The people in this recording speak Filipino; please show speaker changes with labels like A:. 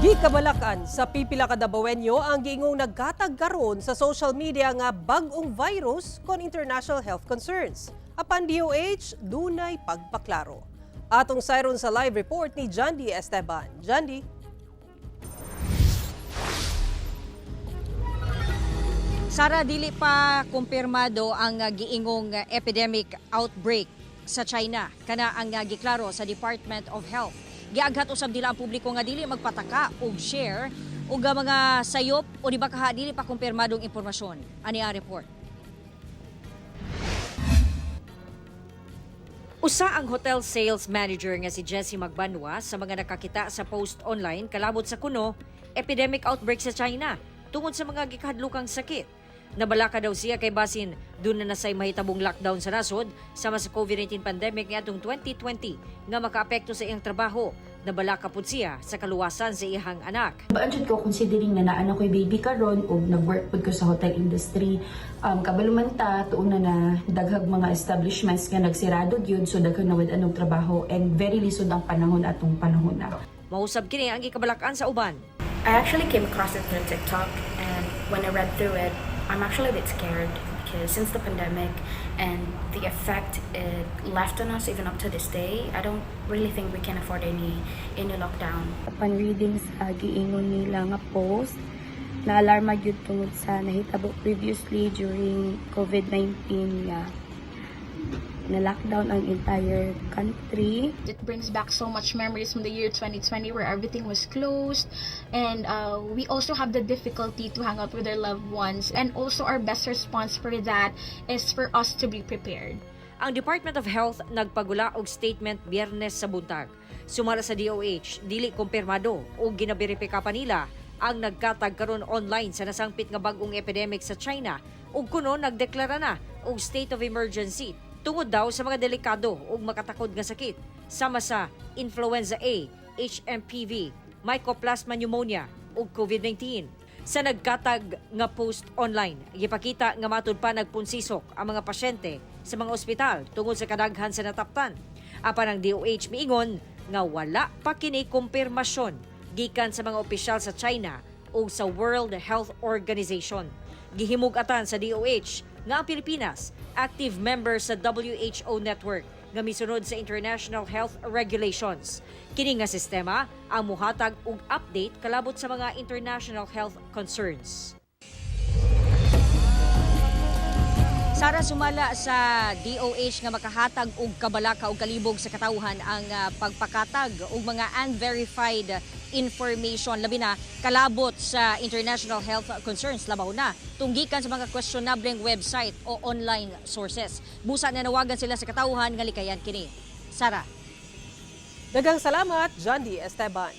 A: Gikabalakan sa pipila ka Davaoenyo ang giingong nagkatag karon sa social media nga bag-ong virus kon international health concerns. Apan DOH dunay pagpaklaro. Atong sayron sa live report ni Jandy Esteban. Jandy.
B: Sara, dili pa kumpirmado ang giingong epidemic outbreak sa China. Kana ang giklaro sa Department of Health. Giaghat usab dila ang publiko nga dili magpataka og share og mga sayop o di ba kaha dili pa kumpirmadong impormasyon. Ani ang report. Usa ang hotel sales manager nga si Jessie Magbanwa sa mga nakakita sa post online kalabot sa kuno epidemic outbreak sa China tungod sa mga gikahadlokang sakit. Nabalaka daw siya kay basin doon na nasay mahitabong lockdown sa nasod sama sa COVID-19 pandemic niadtong 2020 nga makaapekto sa iyang trabaho. Nabalaka pud siya sa kaluwasan sa iyang anak.
C: Baanjud ko considering na naanak ko'y baby karon ug nag-work pud ko sa hotel industry. Kabalumanta tuon na daghag mga establishments nga nagsirado gyud so daghang nawad anong trabaho and very lisod ang panahon atong panahon na.
B: Mausab kini ang gikabalakan sa uban.
D: I actually came across it through TikTok, and when I read through it, I'm actually a bit scared because since the pandemic and the effect it left on us even up to this day, I don't really think we can afford any lockdown.
E: Upon reading sa giingon nila nga post, na-alarma gyud tungod sa nahitabo previously during COVID-19 nga na-lockdown ang entire country.
F: It brings back so much memories from the year 2020 where everything was closed, and we also have the difficulty to hang out with our loved ones, and also our best response for that is for us to be prepared.
B: Ang Department of Health nagpagula og statement Biyernes sa buntag. Sumala sa DOH, dili kumpirmado o ginaberipika pa nila ang nagkatag karon online sa nasangpit nga bag-ong epidemic sa China ug kuno nagdeklara na og state of emergency tungod daw sa mga delikado ug makatakod nga sakit sama sa influenza A, HMPV, mycoplasma pneumonia ug COVID-19. Sa nagkatag nga post online, gipakita nga matud pa nagpunsisok ang mga pasyente sa mga ospital tungod sa kadaghan sa nataptan. Apan ang DOH miingon nga wala pa kini kumpirmasyon gikan sa mga opisyal sa China ug sa World Health Organization. Gihimug-atan sa DOH nga ang Pilipinas active member sa WHO network nga misunod sa international health regulations. Kini nga sistema ang muhatag og update kalabot sa mga international health concerns. Sara, sumala sa DOH nga makahatag og kabalaka og kalibog sa katawhan ang pagpakatag og mga unverified information labi na kalabot sa international health concerns labaw na tunggikan sa mga questionableng website o online sources. Busa na nawagan sila sa katawhan nga likayan kini. Sara.
A: Daghang salamat, Jandy Esteban.